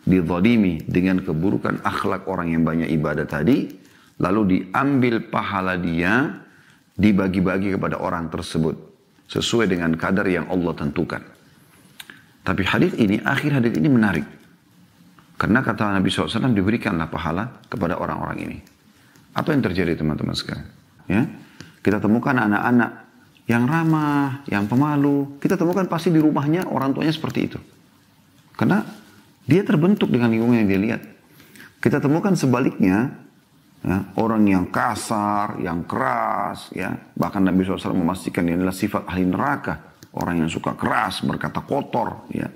dizalimi dengan keburukan akhlak orang yang banyak ibadah tadi, lalu diambil pahala dia, dibagi-bagi kepada orang tersebut sesuai dengan kadar yang Allah tentukan. Tapi akhir hadis ini menarik. Karena kata Nabi SAW, diberikanlah pahala kepada orang-orang ini. Apa yang terjadi teman-teman sekalian? Ya, kita temukan anak-anak yang ramah, yang pemalu. Kita temukan pasti di rumahnya orang tuanya seperti itu. Karena dia terbentuk dengan lingkungan yang dia lihat. Kita temukan sebaliknya, ya, orang yang kasar, yang keras, ya. Bahkan Nabi SAW memastikan ini adalah sifat ahli neraka. Orang yang suka keras, berkata kotor, ya.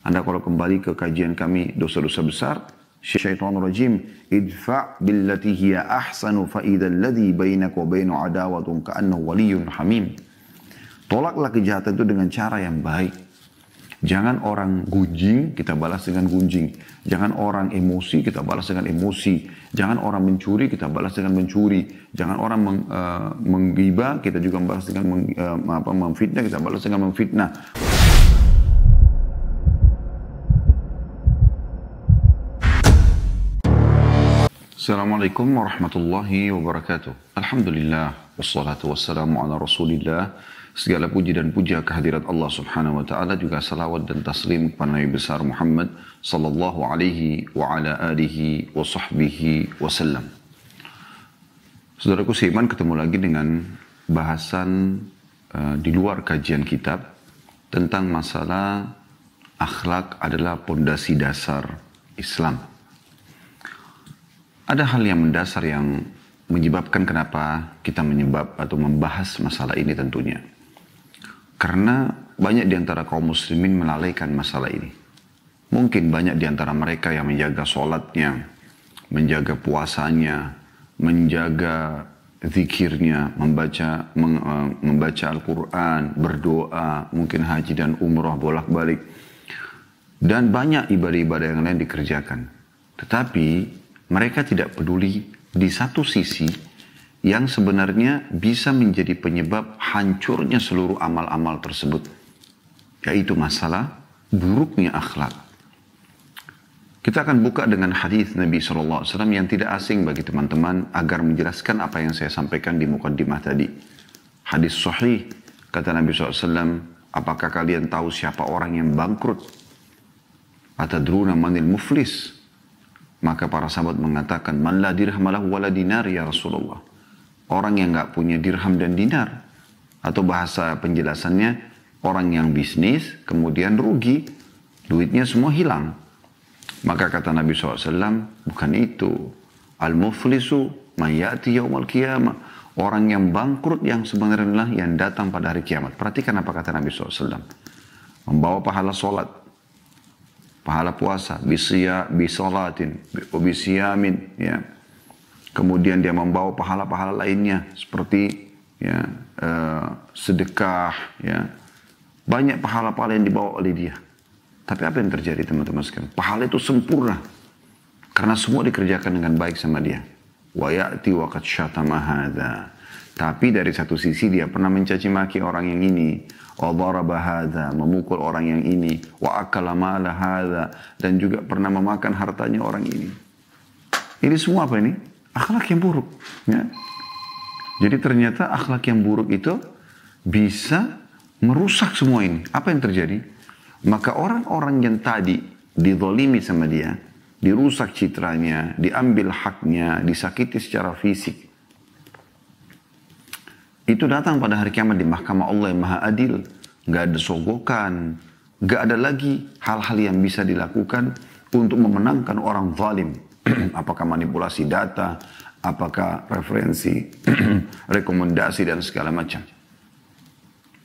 Anda kalau kembali ke kajian kami dosa-dosa besar, syaitanur rajim, idfa' billati hiya ahsanu fa idzal ladzi bainaka wa bainahu adawatun ka'annahu waliyyun hamim. Tolaklah kejahatan itu dengan cara yang baik. Jangan orang gunjing, kita balas dengan gunjing. Jangan orang emosi, kita balas dengan emosi. Jangan orang mencuri, kita balas dengan mencuri. Jangan orang menggibah, kita juga balas dengan memfitnah, kita balas dengan memfitnah. Assalamualaikum warahmatullahi wabarakatuh. Alhamdulillah, wassalatu wassalamu ala rasulillah. Segala puji dan puja kehadirat Allah subhanahu wa ta'ala, juga salawat dan taslim kepada Nabi besar Muhammad sallallahu alaihi wa ala alihi wa sahbihi wasallam. Saudaraku seiman, ketemu lagi dengan bahasan di luar kajian kitab tentang masalah akhlak adalah pondasi dasar Islam. Ada hal yang mendasar yang menyebabkan kenapa kita membahas masalah ini tentunya. Karena banyak di antara kaum muslimin melalaikan masalah ini. Mungkin banyak di antara mereka yang menjaga sholatnya, menjaga puasanya, menjaga zikirnya, membaca Al-Quran, berdoa, mungkin haji dan umrah bolak-balik. Dan banyak ibadah-ibadah yang lain dikerjakan. Tetapi mereka tidak peduli di satu sisi yang sebenarnya bisa menjadi penyebab hancurnya seluruh amal-amal tersebut. Yaitu masalah buruknya akhlak. Kita akan buka dengan hadis Nabi SAW yang tidak asing bagi teman-teman agar menjelaskan apa yang saya sampaikan di mukaddimah tadi. Hadis sahih, kata Nabi SAW, apakah kalian tahu siapa orang yang bangkrut? Atadruna manil muflis? Maka para sahabat mengatakan, man la dirham lahu wala dinar ya Rasulullah. Orang yang nggak punya dirham dan dinar. Atau bahasa penjelasannya, orang yang bisnis kemudian rugi. Duitnya semua hilang. Maka kata Nabi SAW, bukan itu. Al-muflisu mayati yawmal qiyamah. Orang yang bangkrut yang sebenarnya yang datang pada hari kiamat. Perhatikan apa kata Nabi SAW. Membawa pahala solat, pahala puasa, bisolatin, bisiyamin, ya. Kemudian dia membawa pahala-pahala lainnya seperti ya, sedekah, ya. Banyak pahala-pahala yang dibawa oleh dia. Tapi apa yang terjadi teman-teman sekalian? Pahala itu sempurna karena semua dikerjakan dengan baik sama dia. Wa ya'ti wa qad syatama hadza. Tapi dari satu sisi dia pernah mencaci maki orang yang ini, wa daraba hadza, memukul orang yang ini, wa akala mala hadza, dan juga pernah memakan hartanya orang ini. Ini semua apa ini? Akhlak yang buruk, ya. Jadi ternyata akhlak yang buruk itu bisa merusak semua ini. Apa yang terjadi? Maka orang-orang yang tadi dizalimi sama dia, dirusak citranya, diambil haknya, disakiti secara fisik, itu datang pada hari kiamat di mahkamah Allah yang maha adil. Gak ada sogokan. Gak ada lagi hal-hal yang bisa dilakukan untuk memenangkan orang zalim. Apakah manipulasi data, apakah referensi, rekomendasi dan segala macam.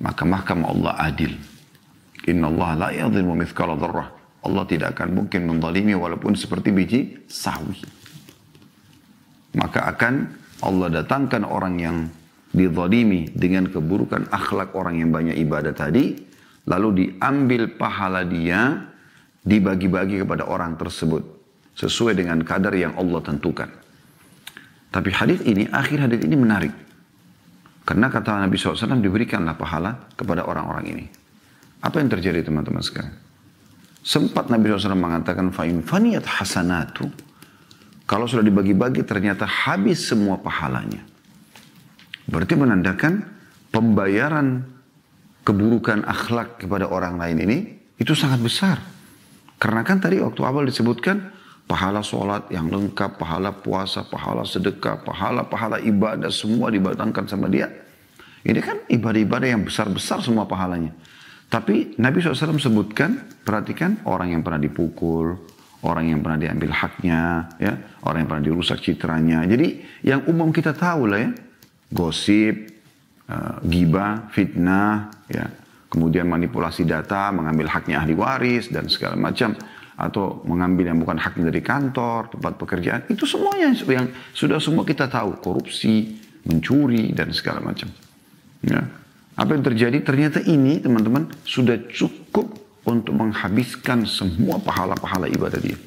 Maka mahkamah Allah adil. Inna Allah la yadhimu mithqala dzarrah. Allah tidak akan mungkin menzalimi walaupun seperti biji sawi. Maka akan Allah datangkan orang yang dizalimi dengan keburukan akhlak orang yang banyak ibadah tadi, lalu diambil pahala dia, dibagi-bagi kepada orang tersebut sesuai dengan kadar yang Allah tentukan. Tapi akhir hadis ini menarik. Karena kata Nabi SAW, diberikanlah pahala kepada orang-orang ini. Apa yang terjadi teman-teman sekalian? Sempat Nabi SAW mengatakan, fa'in faniyat hasanatu. Kalau sudah dibagi-bagi ternyata habis semua pahalanya. Berarti menandakan pembayaran keburukan akhlak kepada orang lain ini itu sangat besar. Karena kan tadi waktu awal disebutkan pahala sholat yang lengkap, pahala puasa, pahala sedekah, pahala ibadah semua dibatangkan sama dia. Ini kan ibadah-ibadah yang besar-besar semua pahalanya. Tapi Nabi SAW sebutkan, perhatikan orang yang pernah dipukul, orang yang pernah diambil haknya, ya, orang yang pernah dirusak citranya. Jadi yang umum kita tahu lah ya, gosip, ghibah, fitnah, ya, kemudian manipulasi data, mengambil haknya ahli waris dan segala macam, atau mengambil yang bukan haknya dari kantor, tempat pekerjaan. Itu semuanya yang sudah semua kita tahu, korupsi, mencuri dan segala macam. Ya. Apa yang terjadi? Ternyata ini teman-teman sudah cukup untuk menghabiskan semua pahala-pahala ibadah dia.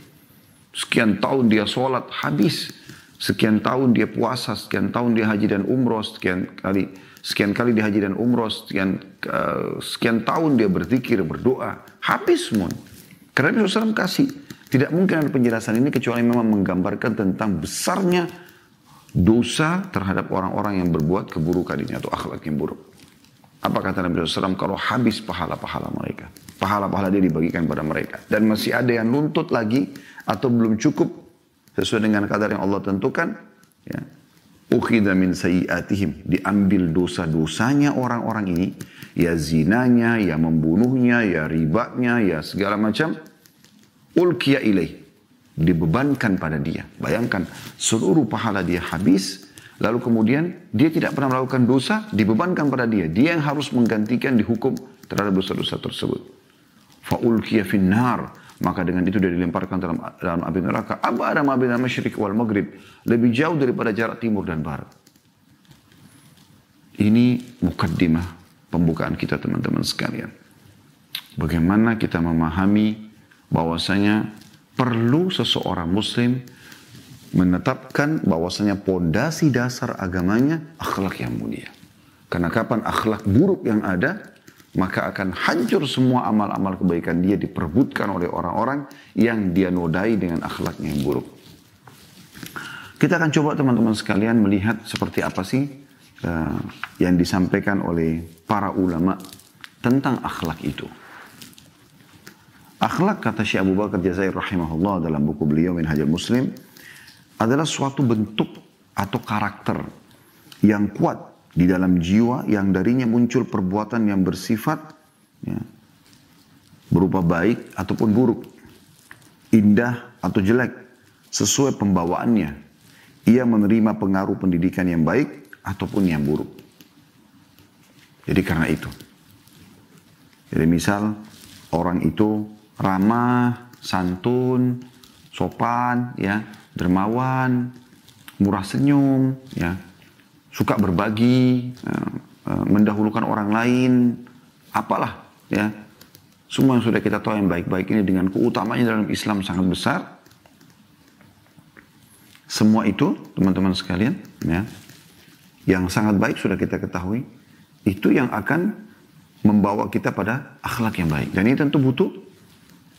Sekian tahun dia sholat habis. Sekian tahun dia puasa, sekian tahun dia haji dan umroh, sekian kali dia haji dan umroh, sekian tahun dia berzikir, berdoa. Habis semua. Karena Nabi SAW kasih. Tidak mungkin ada penjelasan ini kecuali memang menggambarkan tentang besarnya dosa terhadap orang-orang yang berbuat keburukan ini atau akhlak yang buruk. Apa kata Nabi SAW? Kalau habis pahala-pahala mereka. Pahala-pahala dia dibagikan pada mereka. Dan masih ada yang nuntut lagi atau belum cukup sesuai dengan kadar yang Allah tentukan. Ya. Ukhidha min sayyiatihim. Diambil dosa-dosanya orang-orang ini. Ya zinanya, ya membunuhnya, ya ribanya, ya segala macam. Ulkiya ilaih. Dibebankan pada dia. Bayangkan seluruh pahala dia habis. Lalu kemudian dia tidak pernah melakukan dosa, dibebankan pada dia. Dia yang harus menggantikan dihukum terhadap dosa-dosa tersebut. Fa'ulkiya finnar. Maka dengan itu dia dilemparkan dalam api neraka. Abada ma baina masyriq wal maghrib. Lebih jauh daripada jarak timur dan barat. Ini mukaddimah pembukaan kita teman-teman sekalian. Bagaimana kita memahami bahwasanya perlu seseorang muslim menetapkan bahwasanya pondasi dasar agamanya akhlak yang mulia. Karena kapan akhlak buruk yang ada, maka akan hancur semua amal-amal kebaikan dia diperebutkan oleh orang-orang yang dia nodai dengan akhlaknya yang buruk. Kita akan coba teman-teman sekalian melihat seperti apa sih yang disampaikan oleh para ulama tentang akhlak itu. Akhlak, kata Syekh Abu Bakar Jazair rahimahullah dalam buku beliau Minhajul Muslim, adalah suatu bentuk atau karakter yang kuat di dalam jiwa yang darinya muncul perbuatan yang bersifat ya, berupa baik ataupun buruk, indah atau jelek, sesuai pembawaannya. Ia menerima pengaruh pendidikan yang baik ataupun yang buruk. Jadi karena itu. Jadi misal orang itu ramah, santun, sopan, ya, dermawan, murah senyum, ya, suka berbagi, mendahulukan orang lain, apalah, ya, semua yang sudah kita tahu yang baik-baik ini dengan keutamanya dalam Islam sangat besar. Semua itu, teman-teman sekalian, ya, yang sangat baik sudah kita ketahui, itu yang akan membawa kita pada akhlak yang baik. Dan ini tentu butuh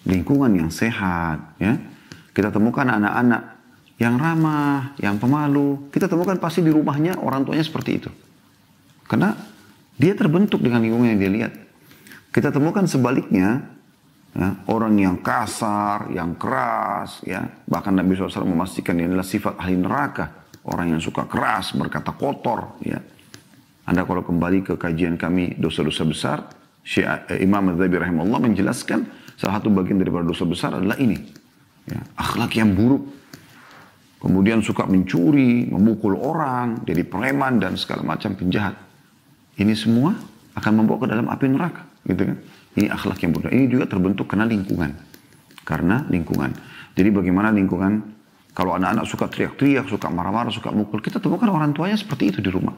lingkungan yang sehat, ya. Kita temukan anak-anak yang ramah, yang pemalu. Kita temukan pasti di rumahnya orang tuanya seperti itu. Karena dia terbentuk dengan lingkungan yang dia lihat. Kita temukan sebaliknya, ya, orang yang kasar, yang keras, ya. Bahkan Nabi SAW memastikan ini adalah sifat ahli neraka. Orang yang suka keras, berkata kotor, ya. Anda kalau kembali ke kajian kami dosa-dosa besar, Imam Az-Zahabi rahimahullah menjelaskan salah satu bagian daripada dosa besar adalah ini. Ya, akhlak yang buruk. Kemudian suka mencuri, memukul orang, jadi preman dan segala macam penjahat. Ini semua akan membawa ke dalam api neraka, gitu kan? Ini akhlak yang buruk. Ini juga terbentuk karena lingkungan. Karena lingkungan. Jadi bagaimana lingkungan, kalau anak-anak suka teriak-teriak, suka marah-marah, suka mukul, kita temukan orang tuanya seperti itu di rumah.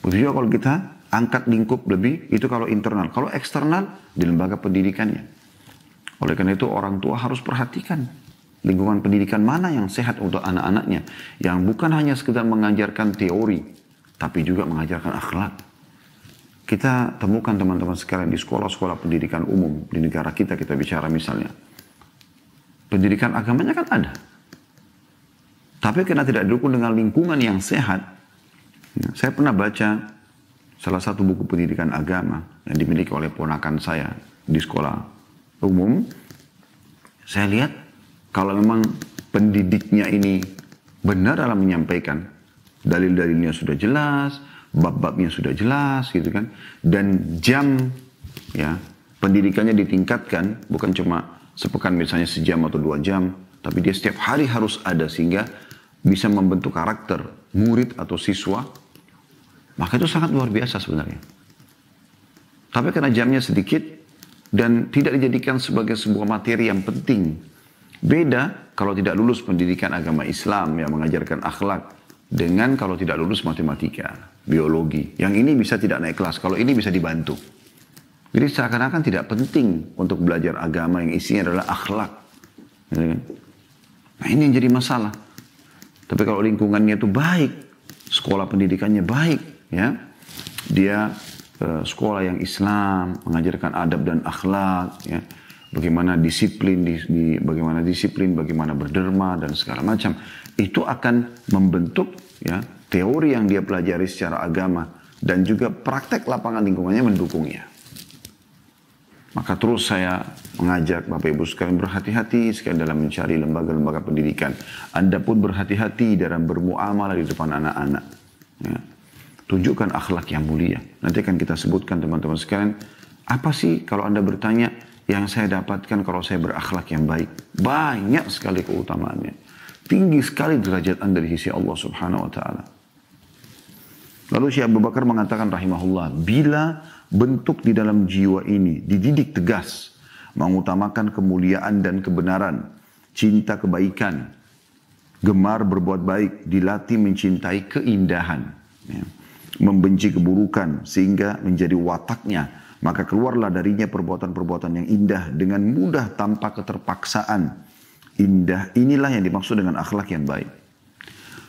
Begitu juga kalau kita angkat lingkup lebih, itu kalau internal. Kalau eksternal, di lembaga pendidikannya. Oleh karena itu orang tua harus perhatikan lingkungan pendidikan mana yang sehat untuk anak-anaknya. Yang bukan hanya sekedar mengajarkan teori, tapi juga mengajarkan akhlak. kita temukan teman-teman sekalian di sekolah-sekolah pendidikan umum di negara kita bicara misalnya. Pendidikan agamanya kan ada. Tapi karena tidak didukung dengan lingkungan yang sehat. Saya pernah baca salah satu buku pendidikan agama yang dimiliki oleh ponakan saya di sekolah umum. Saya lihat kalau memang pendidiknya ini benar dalam menyampaikan, dalil-dalilnya sudah jelas, bab-babnya sudah jelas gitu kan, dan jam ya pendidikannya ditingkatkan, bukan cuma sepekan misalnya sejam atau 2 jam, tapi dia setiap hari harus ada sehingga bisa membentuk karakter murid atau siswa, maka itu sangat luar biasa sebenarnya. Tapi karena jamnya sedikit dan tidak dijadikan sebagai sebuah materi yang penting, beda kalau tidak lulus pendidikan agama Islam yang mengajarkan akhlak dengan kalau tidak lulus matematika, biologi. Yang ini bisa tidak naik kelas, kalau ini bisa dibantu. Jadi seakan-akan tidak penting untuk belajar agama yang isinya adalah akhlak. Nah ini yang jadi masalah. Tapi kalau lingkungannya itu baik, sekolah pendidikannya baik, ya, dia sekolah yang Islam, mengajarkan adab dan akhlak, ya, bagaimana disiplin, bagaimana berderma dan segala macam, itu akan membentuk ya teori yang dia pelajari secara agama dan juga praktek lapangan lingkungannya mendukungnya. Maka terus saya mengajak Bapak Ibu sekalian berhati-hati sekali dalam mencari lembaga-lembaga pendidikan. Anda pun berhati-hati dalam bermuamalah di depan anak-anak. Ya. Tunjukkan akhlak yang mulia. Nanti akan kita sebutkan teman-teman sekalian, apa sih kalau Anda bertanya yang saya dapatkan kalau saya berakhlak yang baik? Banyak sekali keutamaannya. Tinggi sekali derajat Anda di sisi Allah Subhanahu wa taala. Lalu Syekh Abu Bakar mengatakan rahimahullah, bila bentuk di dalam jiwa ini dididik tegas, mengutamakan kemuliaan dan kebenaran, cinta kebaikan, gemar berbuat baik, dilatih mencintai keindahan, ya, membenci keburukan sehingga menjadi wataknya, maka keluarlah darinya perbuatan-perbuatan yang indah dengan mudah tanpa keterpaksaan. Indah inilah yang dimaksud dengan akhlak yang baik.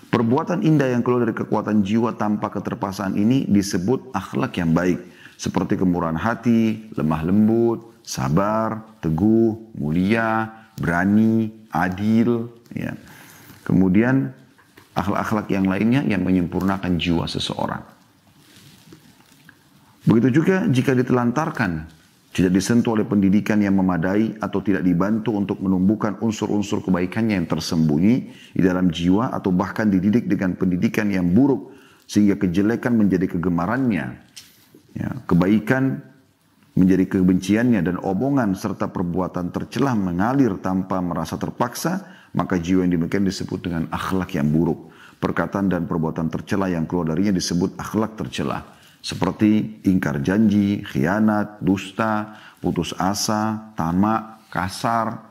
Perbuatan indah yang keluar dari kekuatan jiwa tanpa keterpaksaan ini disebut akhlak yang baik. Seperti kemurahan hati, lemah lembut, sabar, teguh, mulia, berani, adil. Ya. Kemudian akhlak-akhlak yang lainnya yang menyempurnakan jiwa seseorang. Begitu juga jika ditelantarkan, tidak disentuh oleh pendidikan yang memadai atau tidak dibantu untuk menumbuhkan unsur-unsur kebaikannya yang tersembunyi di dalam jiwa atau bahkan dididik dengan pendidikan yang buruk sehingga kejelekan menjadi kegemarannya, ya, kebaikan menjadi kebenciannya dan omongan serta perbuatan tercelah mengalir tanpa merasa terpaksa, maka jiwa yang demikian disebut dengan akhlak yang buruk. Perkataan dan perbuatan tercela yang keluar darinya disebut akhlak tercela. Seperti ingkar janji, khianat, dusta, putus asa, tamak, kasar,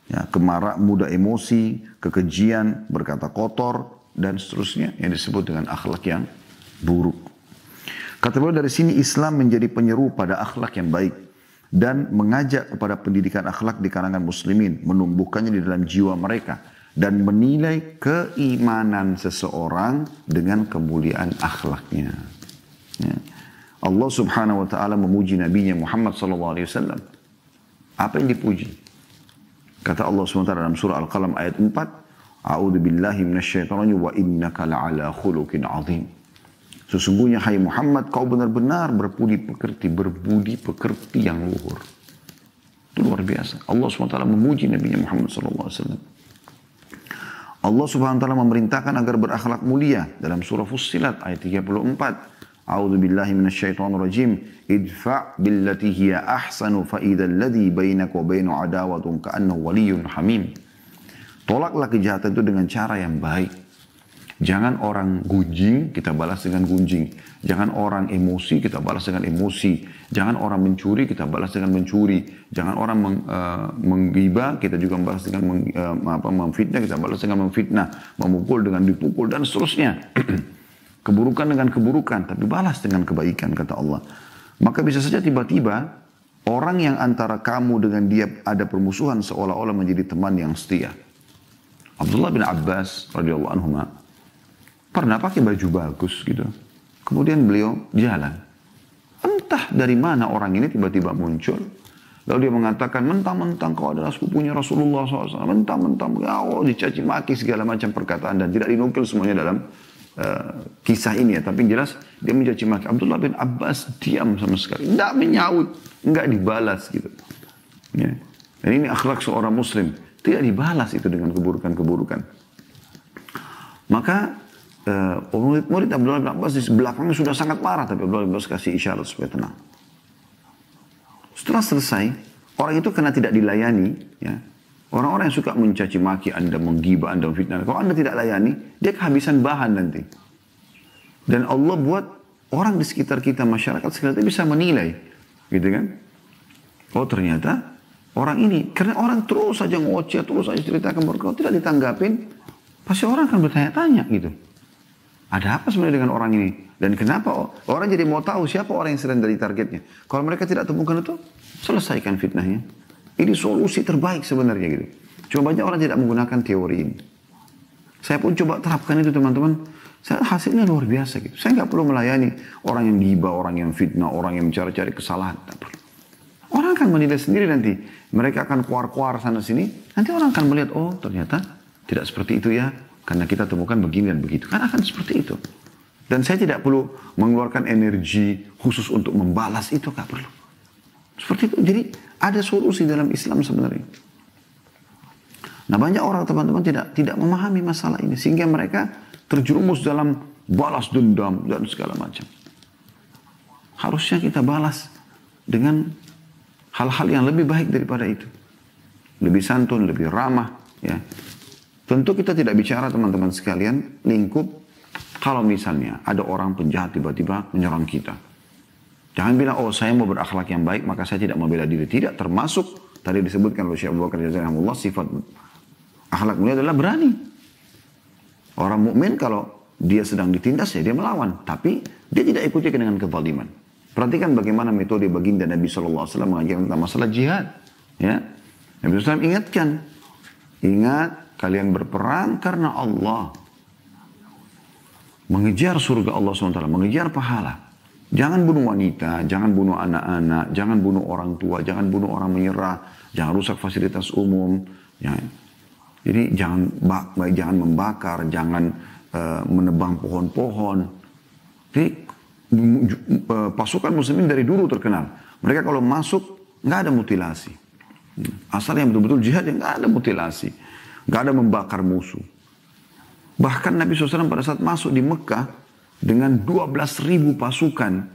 ya, kemarah, mudah emosi, kekejian, berkata kotor, dan seterusnya yang disebut dengan akhlak yang buruk. Kata beliau dari sini Islam menjadi penyeru pada akhlak yang baik dan mengajak kepada pendidikan akhlak di kalangan muslimin, menumbuhkannya di dalam jiwa mereka dan menilai keimanan seseorang dengan kemuliaan akhlaknya. Ya. Allah Subhanahu wa taala memuji nabinya Muhammad sallallahu alaihi wasallam. Apa yang dipuji? Kata Allah Subhanahu wa taala dalam surah Al-Qalam ayat 4, A'udzu billahi minasyaitonir wa innaka la'ala khuluqin 'adzim. Sesungguhnya hai Muhammad kau benar-benar berbudi pekerti yang luhur. Itu luar biasa. Allah Subhanahu wa taala memuji nabinya Muhammad sallallahu alaihi wasallam. Allah Subhanahu wa taala memerintahkan agar berakhlak mulia dalam surah Fussilat ayat 34. A'udzu billahi minasyaitonir rajim. Idfa' billati hiya ahsanu fa idzal ladzi bainaka wa bainahu adawatun ka'annahu waliyyun hamim. Tolaklah kejahatan itu dengan cara yang baik. Jangan orang gunjing kita balas dengan gunjing. Jangan orang emosi kita balas dengan emosi. Jangan orang mencuri kita balas dengan mencuri. Jangan orang menggibah kita juga balas dengan memfitnah kita balas dengan memfitnah. Memukul dengan dipukul dan seterusnya. Keburukan dengan keburukan, tapi balas dengan kebaikan, kata Allah. Maka bisa saja tiba-tiba, orang yang antara kamu dengan dia ada permusuhan seolah-olah menjadi teman yang setia. Abdullah bin Abbas radhiyallahu anhu pernah pakai baju bagus gitu. Kemudian beliau jalan. Entah dari mana orang ini tiba-tiba muncul. Lalu dia mengatakan, mentang-mentang kau adalah sepupunya Rasulullah SAW. Mentang-mentang, dicaci maki segala macam perkataan. Dan tidak dinukil semuanya dalam kisah ini ya. Tapi jelas dia mencaci maki. Abdullah bin Abbas diam sama sekali. Tidak menyaut. Tidak dibalas gitu. Ya. Dan ini akhlak seorang muslim. Tidak dibalas itu dengan keburukan-keburukan. Maka murid-murid Abdullah bin Abbas di belakangnya sudah sangat marah. Tapi Abdullah bin Abbas kasih isyarat supaya tenang. Setelah selesai, orang itu karena tidak dilayani, ya, orang-orang yang suka mencaci maki Anda, menggibah Anda, memfitnah. Kalau Anda tidak layani, dia kehabisan bahan nanti. Dan Allah buat orang di sekitar kita, masyarakat sekitar kita bisa menilai. Gitu kan? Oh ternyata orang ini, karena orang terus saja ngoceh, terus saja ceritakan berkata, tidak ditanggapin, pasti orang akan bertanya-tanya gitu. Ada apa sebenarnya dengan orang ini? Dan kenapa orang jadi mau tahu siapa orang yang sedang dari targetnya. Kalau mereka tidak temukan itu, selesaikan fitnahnya. Ini solusi terbaik sebenarnya gitu. Cuma banyak orang tidak menggunakan teori ini. Saya pun coba terapkan itu teman-teman. Hasilnya luar biasa gitu. Saya nggak perlu melayani orang yang gibah, orang yang fitnah, orang yang mencari-cari kesalahan. Tak perlu. Orang akan menilai sendiri nanti. Mereka akan kuar-kuar sana sini. Nanti orang akan melihat, oh ternyata tidak seperti itu ya. Karena kita temukan begini dan begitu. Kan akan seperti itu. Dan saya tidak perlu mengeluarkan energi khusus untuk membalas itu. Gak perlu. Seperti itu. Jadi ada solusi dalam Islam sebenarnya. Nah banyak orang teman-teman tidak memahami masalah ini. Sehingga mereka terjerumus dalam balas dendam dan segala macam. Harusnya kita balas dengan hal-hal yang lebih baik daripada itu. Lebih santun, lebih ramah. Ya. Tentu kita tidak bicara teman-teman sekalian lingkup kalau misalnya ada orang penjahat tiba-tiba menyerang kita. Jangan bilang, oh saya mau berakhlak yang baik maka saya tidak mau bela diri. Tidak, termasuk tadi disebutkan oleh Syekh Abu Bakar Jazayahullah sifat akhlak mulia adalah berani. Orang mukmin kalau dia sedang ditindas ya dia melawan. Tapi dia tidak ikuti dengan kezaliman. Perhatikan bagaimana metode baginda Nabi SAW mengajarkan tentang masalah jihad. Ya. Nabi SAW ingatkan. Ingat. Kalian berperang karena Allah. Mengejar surga Allah SWT. Mengejar pahala. Jangan bunuh wanita. Jangan bunuh anak-anak. Jangan bunuh orang tua. Jangan bunuh orang menyerah. Jangan rusak fasilitas umum. Ya. Jadi jangan membakar. Jangan menebang pohon-pohon. Jadi pasukan muslimin dari dulu terkenal. Mereka kalau masuk nggak ada mutilasi. Asal yang betul-betul jihad yang nggak ada mutilasi. Gak ada membakar musuh. Bahkan Nabi SAW pada saat masuk di Mekah dengan 12.000 pasukan.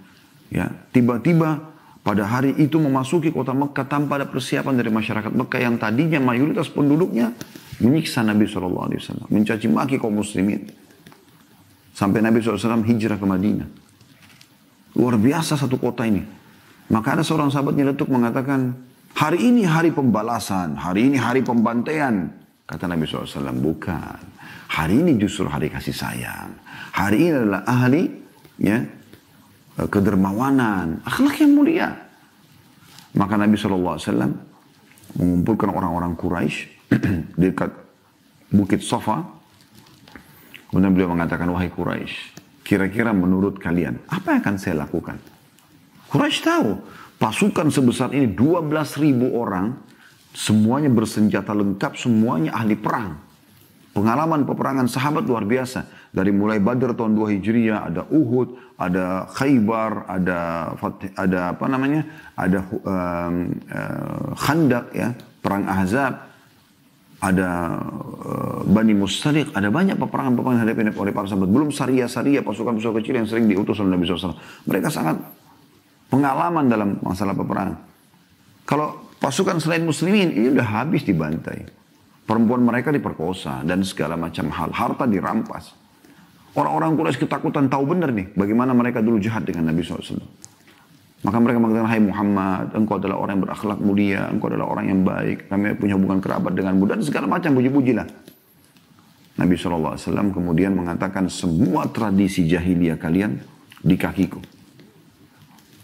Ya, tiba-tiba pada hari itu memasuki kota Mekah tanpa ada persiapan dari masyarakat Mekah yang tadinya mayoritas penduduknya menyiksa Nabi SAW. Mencaci maki kaum muslimin. Sampai Nabi SAW hijrah ke Madinah. Luar biasa satu kota ini. Maka ada seorang sahabat nyeletuk mengatakan, hari ini hari pembalasan, hari ini hari pembantaian. Kata Nabi SAW, bukan. Hari ini justru hari kasih sayang. Hari ini adalah ahli ya, kedermawanan, akhlak yang mulia. Maka Nabi SAW mengumpulkan orang-orang Quraisy dekat Bukit Safa. Kemudian beliau mengatakan, wahai Quraisy, kira-kira menurut kalian, apa yang akan saya lakukan? Quraisy tahu, pasukan sebesar ini 12.000 orang, semuanya bersenjata lengkap, semuanya ahli perang. Pengalaman peperangan sahabat luar biasa. Dari mulai Badr tahun 2 Hijriah, ada Uhud, ada Khaybar, ada apa namanya? Ada Khandaq ya, perang Ahzab, ada Bani Mustaliq, ada banyak peperangan-peperangan yang dihadapi oleh para sahabat. Belum Sariyah-Sariyah, pasukan-pasukan kecil yang sering diutus oleh Nabi SAW. Mereka sangat pengalaman dalam masalah peperangan. Kalau pasukan selain muslimin ini udah habis dibantai. Perempuan mereka diperkosa dan segala macam hal. Harta dirampas. Orang-orang Quraisy ketakutan tahu benar nih bagaimana mereka dulu jahat dengan Nabi SAW. Maka mereka mengatakan, hai Muhammad, engkau adalah orang yang berakhlak mulia, engkau adalah orang yang baik, kami punya hubungan kerabat denganmu, dan segala macam puji-pujilah. Nabi SAW kemudian mengatakan, semua tradisi jahiliyah kalian di kakiku.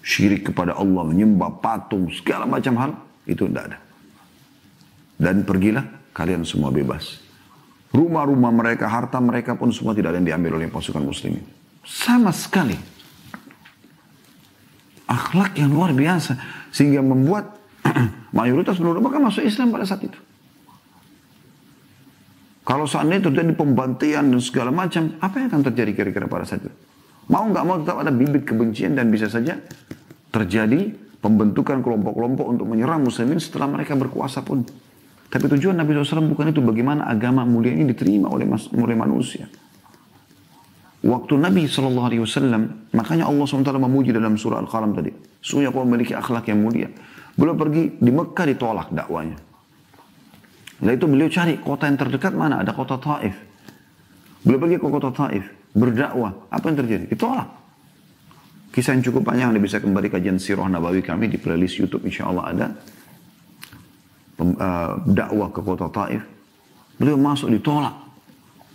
Syirik kepada Allah, menyembah patung, segala macam hal, itu tidak ada. Dan pergilah, kalian semua bebas. Rumah-rumah mereka, harta mereka pun semua tidak ada yang diambil oleh pasukan muslimin. Sama sekali. Akhlak yang luar biasa. Sehingga membuat mayoritas penduduk Mekah masuk Islam pada saat itu. Kalau seandainya terjadi pembantaian dan segala macam, apa yang akan terjadi kira-kira pada saat itu? Mau nggak mau tetap ada bibit kebencian dan bisa saja terjadi pembentukan kelompok-kelompok untuk menyerang muslimin setelah mereka berkuasa pun. Tapi tujuan Nabi SAW bukan itu, bagaimana agama mulia ini diterima oleh manusia. Waktu Nabi SAW, makanya Allah SWT memuji dalam surah Al-Qalam tadi. Sungguh kau memiliki akhlak yang mulia. Beliau pergi di Mekah ditolak dakwanya. Lalu itu beliau cari kota yang terdekat mana? Ada kota Taif. Beliau pergi ke kota Taif, berdakwah. Apa yang terjadi? Ditolak. Kisah yang cukup panjang, Anda bisa kembali kajian Sirah Nabawi kami di playlist YouTube, insya Allah ada. Dakwah ke kota Taif. Beliau masuk, ditolak.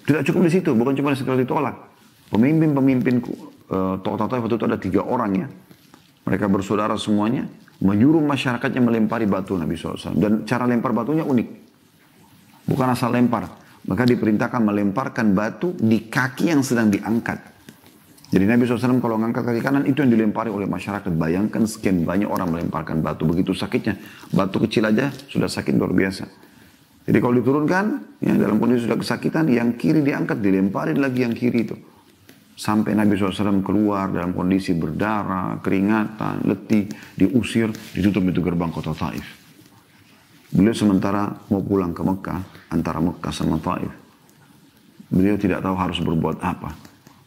Tidak cukup di situ, bukan cuma sekali ditolak. Pemimpin kota Taif itu ada 3 orang ya. Mereka bersaudara semuanya, menyuruh masyarakatnya melempari batu Nabi SAW. Dan cara lempar batunya unik. Bukan asal lempar. Maka diperintahkan melemparkan batu di kaki yang sedang diangkat. Jadi Nabi SAW kalau mengangkat kaki kanan itu yang dilempari oleh masyarakat. Bayangkan sekian banyak orang melemparkan batu. Begitu sakitnya. Batu kecil aja sudah sakit luar biasa. Jadi kalau diturunkan, ya, dalam kondisi sudah kesakitan, yang kiri diangkat, dilempari lagi yang kiri itu. Sampai Nabi SAW keluar dalam kondisi berdarah, keringatan, letih, diusir, ditutup itu gerbang kota Taif. Beliau sementara mau pulang ke Mekah, antara Mekah sama Taif. Beliau tidak tahu harus berbuat apa.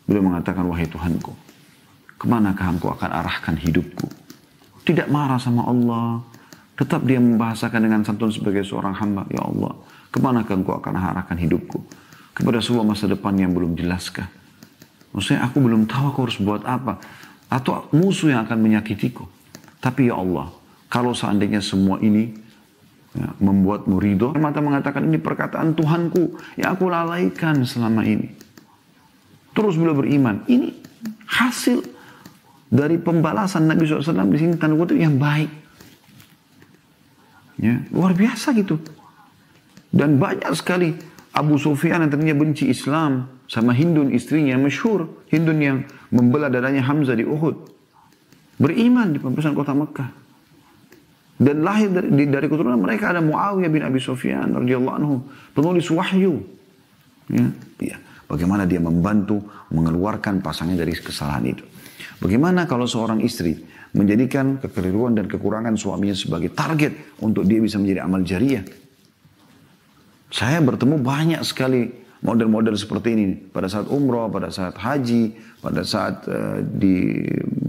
Beliau mengatakan, wahai Tuhanku, kemanakah engkau akan arahkan hidupku? Tidak marah sama Allah. Tetap dia membahasakan dengan santun sebagai seorang hamba. Ya Allah, kemanakah engkau akan arahkan hidupku? Kepada sebuah masa depan yang belum jelaskah? Maksudnya aku belum tahu aku harus buat apa. Atau musuh yang akan menyakitiku. Tapi ya Allah, kalau seandainya semua ini ya, membuatmu ridho, mata mengatakan ini perkataan Tuhanku yang aku lalaikan selama ini. Terus beliau beriman. Ini hasil dari pembalasan Nabi SAW di sini, tanda kutip yang baik. Ya, luar biasa gitu. Dan banyak sekali Abu Sufyan yang tadinya benci Islam sama Hindun istrinya yang masyhur, Hindun yang membelah dadanya Hamzah di Uhud, beriman di pembebasan kota Mekah. Dan lahir dari keturunan mereka ada Muawiyah bin Abi Sufyan radhiyallahu anhu, penulis wahyu. Ya, bagaimana dia membantu mengeluarkan pasangannya dari kesalahan itu. Bagaimana kalau seorang istri menjadikan kekeliruan dan kekurangan suaminya sebagai target untuk dia bisa menjadi amal jariah. Saya bertemu banyak sekali model-model seperti ini pada saat umroh, pada saat haji, pada saat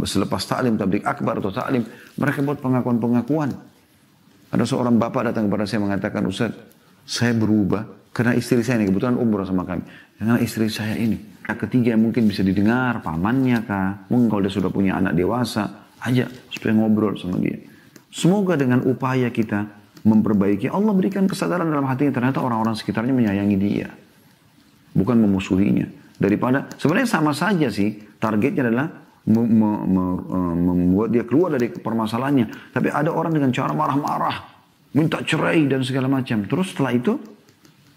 selepas taklim, tabligh akbar atau taklim, mereka buat pengakuan-pengakuan. Ada seorang bapak datang kepada saya mengatakan, Ustaz, saya berubah karena istri saya ini, kebetulan umroh sama kami, karena istri saya ini. Ketiga yang mungkin bisa didengar, pamannya kah, mungkin kalau dia sudah punya anak dewasa, ajak supaya ngobrol sama dia. Semoga dengan upaya kita memperbaiki, Allah berikan kesadaran dalam hatinya, ternyata orang-orang sekitarnya menyayangi dia, bukan memusuhinya. Daripada sebenarnya sama saja sih, targetnya adalah membuat dia keluar dari permasalahannya. Tapi ada orang dengan cara marah-marah, minta cerai dan segala macam. Terus setelah itu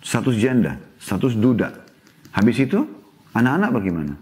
status janda, status duda. Habis itu anak-anak bagaimana?